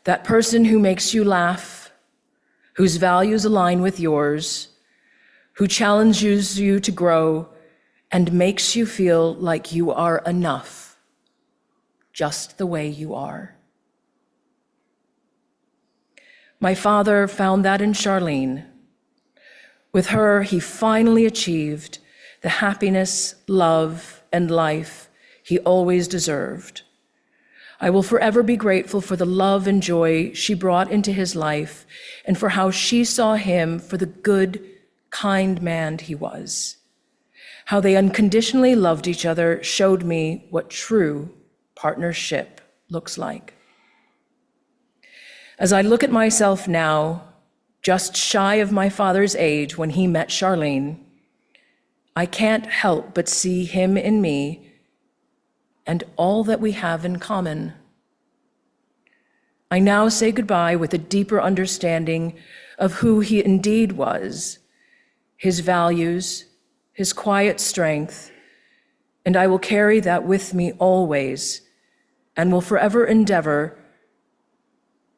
That person who makes you laugh, whose values align with yours, who challenges you to grow and makes you feel like you are enough, just the way you are. My father found that in Charlene. With her, he finally achieved the happiness, love, and life he always deserved. I will forever be grateful for the love and joy she brought into his life and for how she saw him for the good, kind man he was. How they unconditionally loved each other showed me what true partnership looks like. As I look at myself now, just shy of my father's age when he met Charlene, I can't help but see him in me and all that we have in common. I now say goodbye with a deeper understanding of who he indeed was, his values, his quiet strength, and I will carry that with me always and will forever endeavor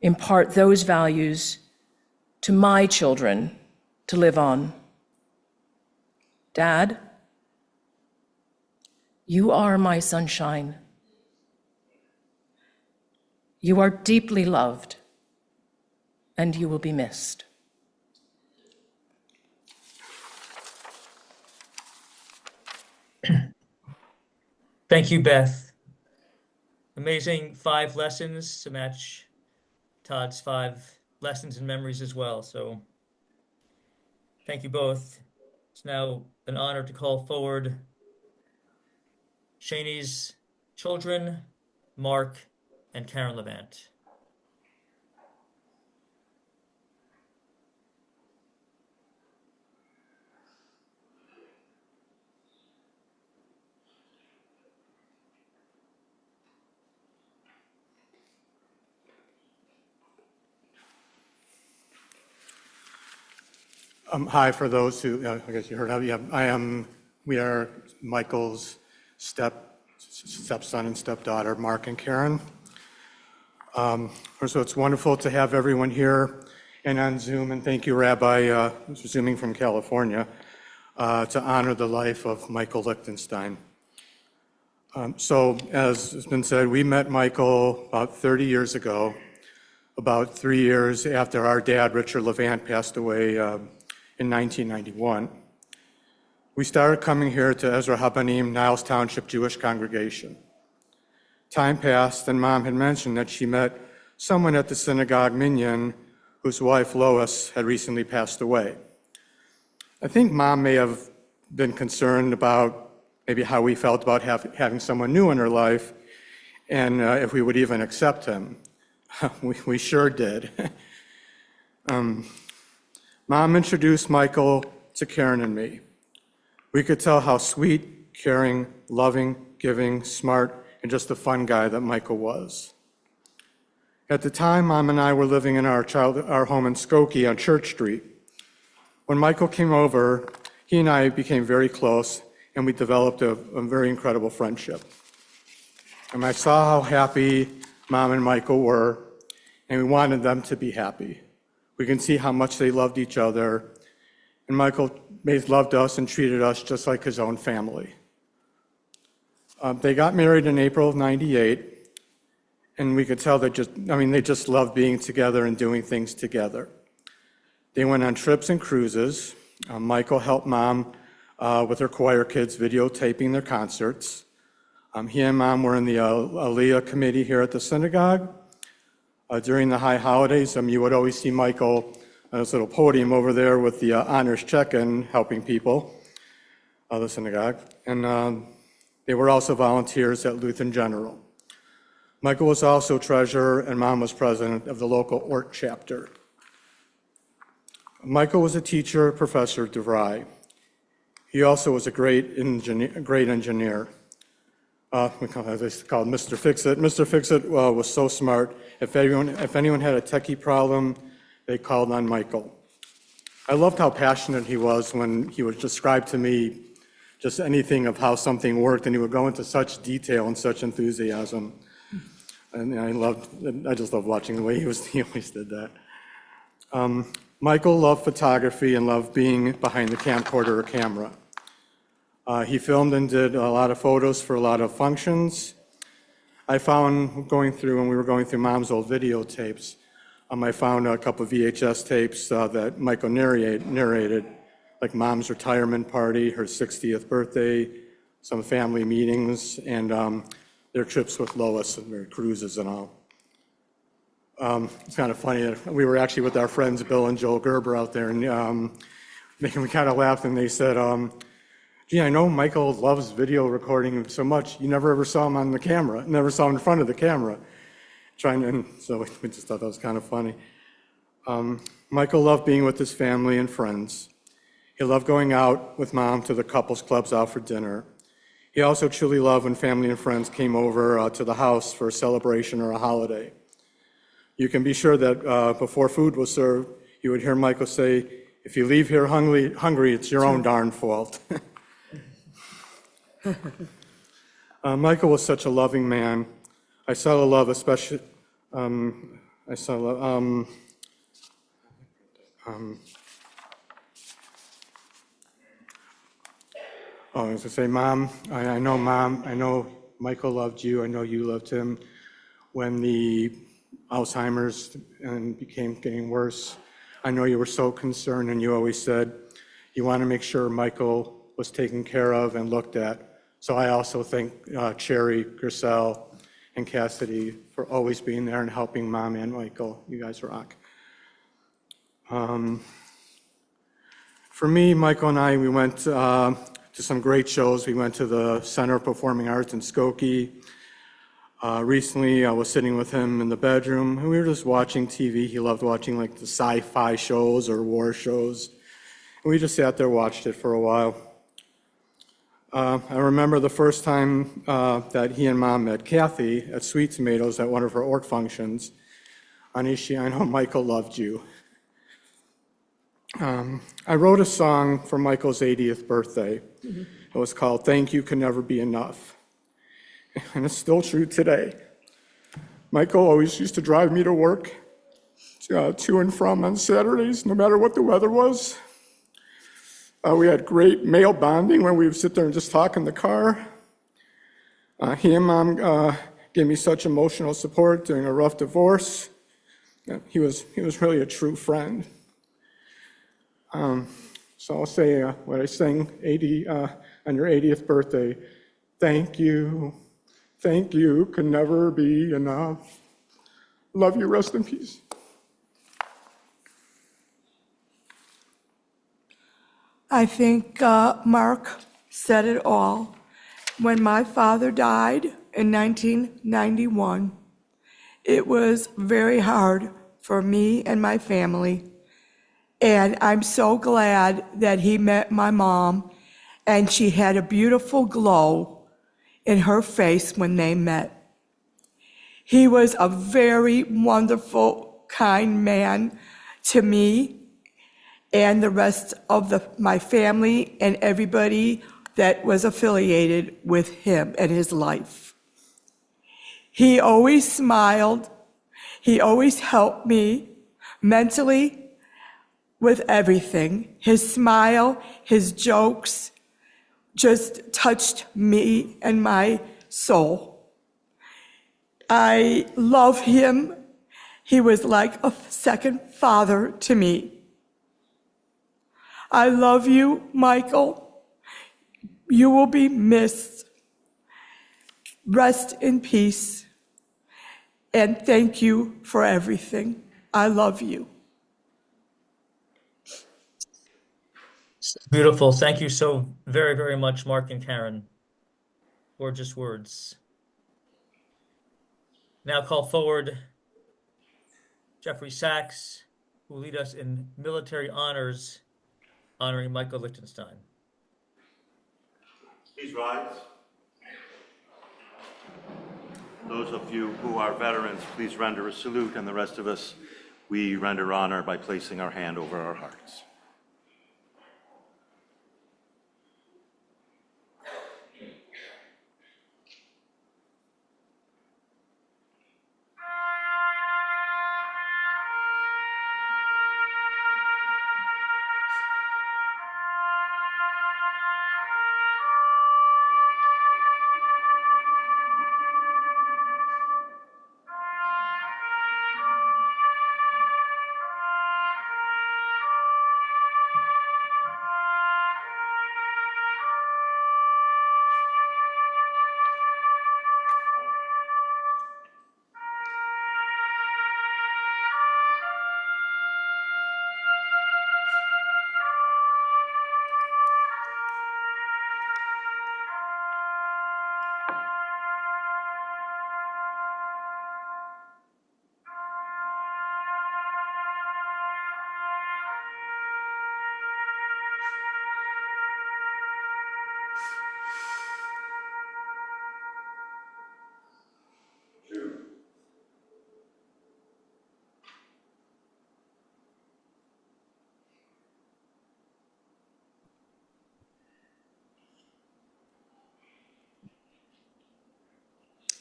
impart those values to my children to live on. Dad, you are my sunshine. You are deeply loved, and you will be missed. Thank you, Beth. Amazing 5 lessons to match Todd's 5 lessons and memories as well. So thank you both. It's now an honor to call forward Shaney's children, Mark and Karen Levant. Hi, for those who, I guess you heard of, we are Michael's stepson and stepdaughter, Mark and Karen. So it's wonderful to have everyone here and on Zoom, and thank you, Rabbi, who's Zooming from California, to honor the life of Michael Lichtenstein. So as has been said, we met Michael about 30 years ago, about 3 years after our dad, Richard Levant, passed away in 1991. We started coming here to Ezra-Habonim, Niles Township Jewish congregation. Time passed, and Mom had mentioned that she met someone at the synagogue minyan whose wife, Lois, had recently passed away. I think Mom may have been concerned about maybe how we felt about having someone new in her life, and if we would even accept him. We sure did. Mom introduced Michael to Karen and me. We could tell how sweet, caring, loving, giving, smart, and just a fun guy that Michael was. At the time, Mom and I were living in our home in Skokie on Church Street. When Michael came over, he and I became very close, and we developed a very incredible friendship. And I saw how happy Mom and Michael were, and we wanted them to be happy. We can see how much they loved each other, and Michael loved us and treated us just like his own family. They got married in April of '98, and we could tell they just loved being together and doing things together. They went on trips and cruises. Michael helped Mom with her choir kids videotaping their concerts. He and Mom were in the Aliyah committee here at the synagogue. During the high holidays, you would always see Michael on this little podium over there with the honors check-in, helping people, the synagogue. And they were also volunteers at Lutheran General. Michael was also treasurer, and Mom was president of the local Ort chapter. Michael was a teacher, professor at DeVry. He also was a great engineer. We called Mr. Fix-It. Mr. Fix-It was so smart. If anyone had a techie problem, they called on Michael. I loved how passionate he was when he would describe to me just anything of how something worked, and he would go into such detail and such enthusiasm. And I just loved watching the way he always did that. Michael loved photography and loved being behind the camcorder or camera. He filmed and did a lot of photos for a lot of functions. I found when we were going through Mom's old videotapes, I found a couple of VHS tapes that Michael narrated, like Mom's retirement party, her 60th birthday, some family meetings, and their trips with Lois and their cruises and all. It's kind of funny. We were actually with our friends Bill and Joel Gerber out there, and we kind of laughed, and they said, gee, I know Michael loves video recording so much, you never ever saw him on the camera, never saw him in front of the camera. So we just thought that was kind of funny. Michael loved being with his family and friends. He loved going out with Mom to the couples clubs out for dinner. He also truly loved when family and friends came over to the house for a celebration or a holiday. You can be sure that before food was served, you would hear Michael say, if you leave here hungry, it's your own darn fault. Michael was such a loving man. I saw the love, especially, I was going to say, Mom, I know Michael loved you, I know you loved him. When the Alzheimer's became getting worse, I know you were so concerned, and you always said you want to make sure Michael was taken care of and looked at. So I also thank Cherry, Griselle, and Cassidy for always being there and helping Mom and Michael. You guys rock. For me, Michael and I, we went to some great shows. We went to the Center of Performing Arts in Skokie. Recently, I was sitting with him in the bedroom, and we were just watching TV. He loved watching like the sci-fi shows or war shows. And we just sat there, watched it for a while. I remember the first time that he and Mom met Kathy at Sweet Tomatoes at one of her org functions. Anishi, I know Michael loved you. I wrote a song for Michael's 80th birthday. It was called Thank You Can Never Be Enough. And it's still true today. Michael always used to drive me to work, to and from on Saturdays, no matter what the weather was. We had great male bonding when we would sit there and just talk in the car. He and Mom gave me such emotional support during a rough divorce. He was really a true friend. So I'll say what I sang on your 80th birthday. Thank you could never be enough. Love you, rest in peace. I think Mark said it all. When my father died in 1991, it was very hard for me and my family. And I'm so glad that he met my mom, and she had a beautiful glow in her face when they met. He was a very wonderful, kind man to me and the rest of my family and everybody that was affiliated with him and his life. He always smiled. He always helped me mentally with everything. His smile, his jokes just touched me and my soul. I love him. He was like a second father to me. I love you, Michael. You will be missed. Rest in peace. And thank you for everything. I love you. Beautiful. Thank you so very, very much, Mark and Karen. Gorgeous words. Now call forward Jeffrey Sachs, who will lead us in military honors honoring Michael Lichtenstein. Please rise. Those of you who are veterans, please render a salute, and the rest of us, we render honor by placing our hand over our hearts.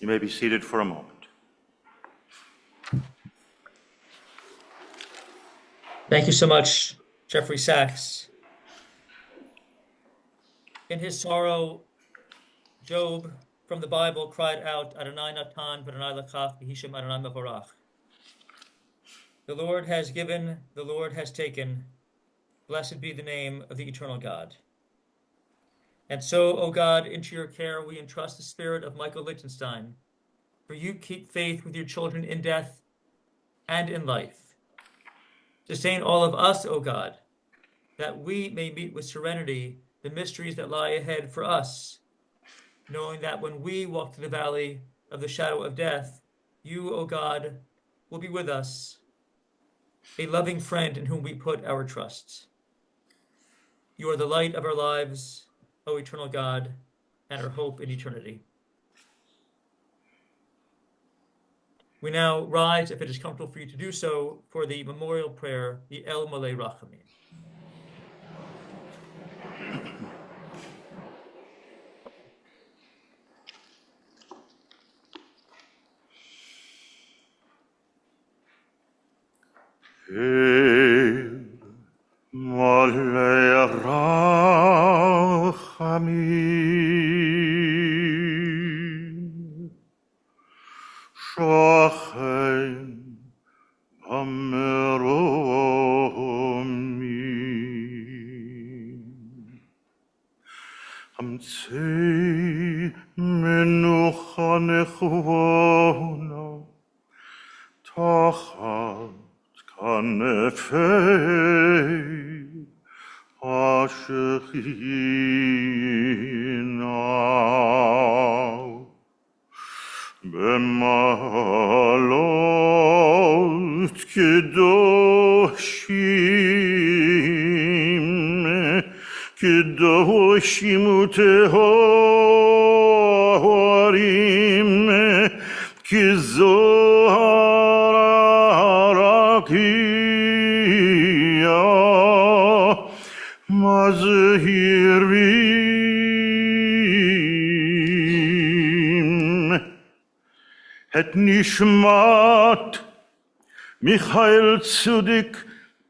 You may be seated for a moment. Thank you so much, Jeffrey Sachs. In his sorrow, Job from the Bible cried out, Adonai Natan, v'Adonai Lakach, v'Hishem Adonai Mevorach. The Lord has given, the Lord has taken. Blessed be the name of the eternal God. And so, O God, into your care we entrust the spirit of Michael Lichtenstein. For you keep faith with your children in death and in life. Sustain all of us, O God, that we may meet with serenity the mysteries that lie ahead for us, knowing that when we walk through the valley of the shadow of death, you, O God, will be with us, a loving friend in whom we put our trust. You are the light of our lives, O eternal God, and our hope in eternity. We now rise, if it is comfortable for you to do so, for the memorial prayer, the El Malei Rachamim. Hail, Malei Rachamim, Shochen Ameromim, Amtsei Menucha Nechvona, Tachat Kanefei Ashechinau, Bemalot Kedoshim Utehorim, Kizohar Arakia, Mazhirim, Het Nishmat, Michael Tzudik,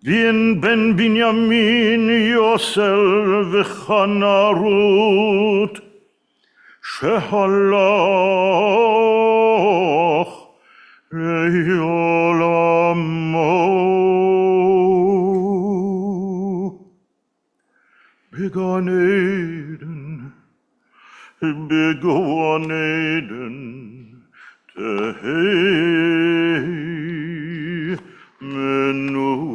Vien Ben Binyamin, Yosel V'Chana Ruth, Shehalach Le'olamo, Began Eden, Tehei Menuchato.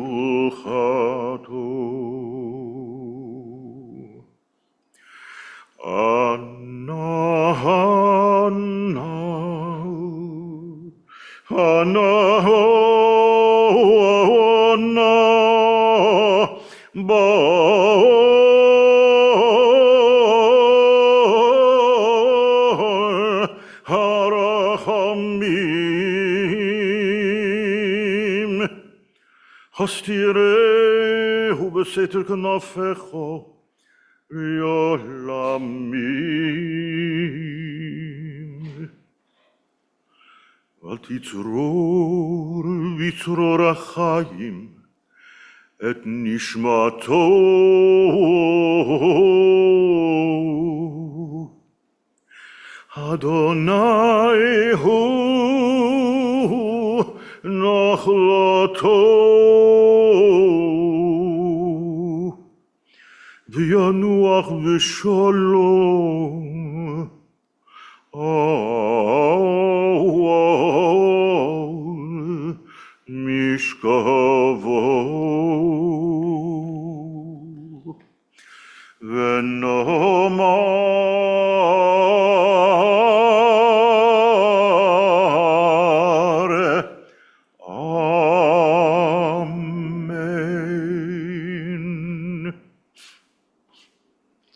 Hostirehu beseter knafecho Yolamim. Al titzror vitzror achayim et nishmato Adonai hu nachlato v'yanuach v'shalom al mishkavo v'nomar Amen.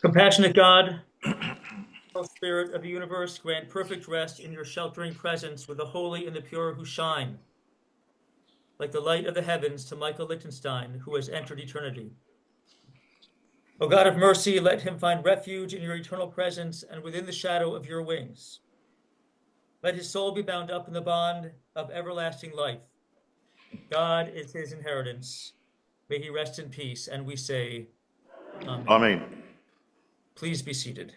Compassionate God, O Spirit of the universe, grant perfect rest in your sheltering presence with the holy and the pure who shine, like the light of the heavens, to Michael Lichtenstein, who has entered eternity. O God of mercy, let him find refuge in your eternal presence and within the shadow of your wings. Let his soul be bound up in the bond of everlasting life. God is his inheritance. May he rest in peace. And we say, Amen. Amen. Please be seated.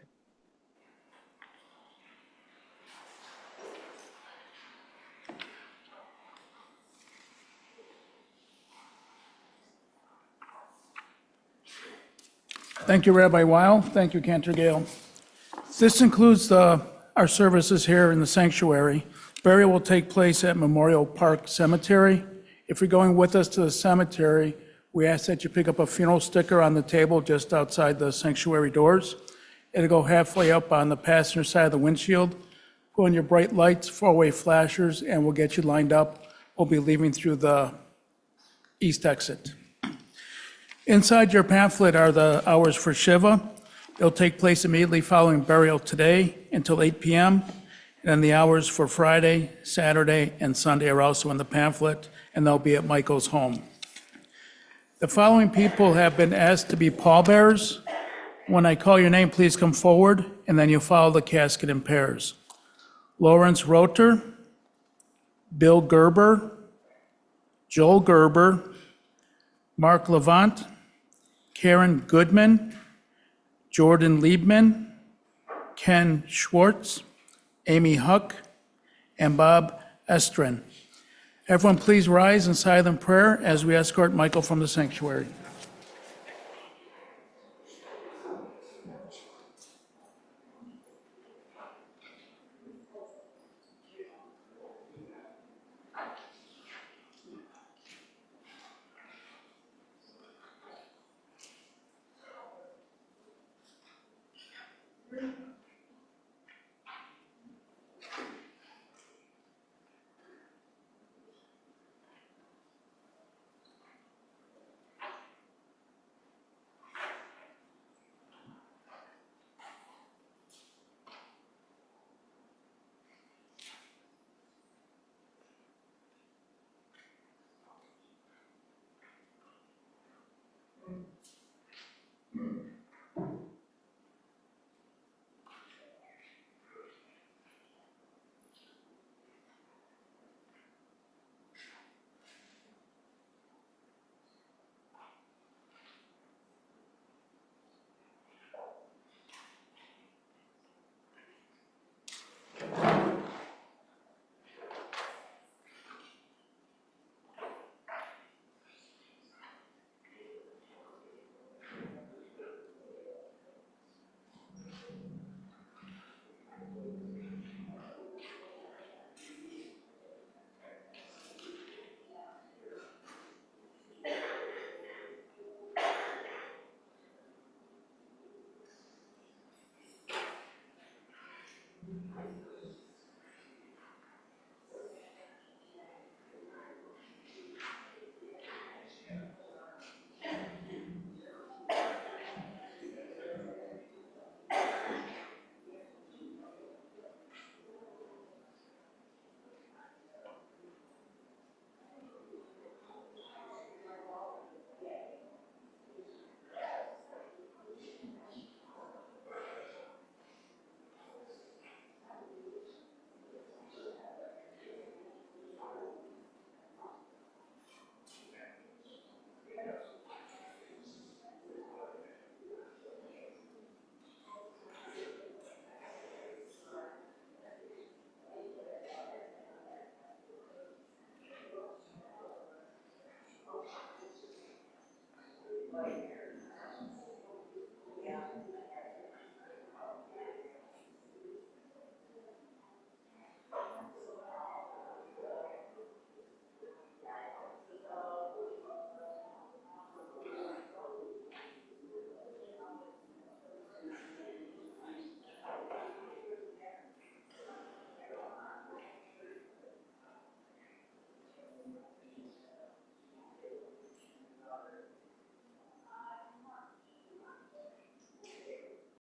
Thank you, Rabbi Weill. Thank you, Cantor Gale. This includes our services here in the sanctuary. Burial will take place at Memorial Park Cemetery. If you're going with us to the cemetery, we ask that you pick up a funeral sticker on the table just outside the sanctuary doors. It'll go halfway up on the passenger side of the windshield. Put on your bright lights, four-way flashers, and we'll get you lined up. We'll be leaving through the east exit. Inside your pamphlet are the hours for Shiva. They'll take place immediately following burial today until 8 p.m. And then the hours for Friday, Saturday, and Sunday are also in the pamphlet, and they'll be at Michael's home. The following people have been asked to be pallbearers. When I call your name, please come forward, and then you'll follow the casket in pairs. Lawrence Roter, Bill Gerber, Joel Gerber, Mark Levant, Karen Goodman, Jordan Liebman, Ken Schwartz, Amy Huck, and Bob Estrin. Everyone please rise in silent prayer as we escort Michael from the sanctuary.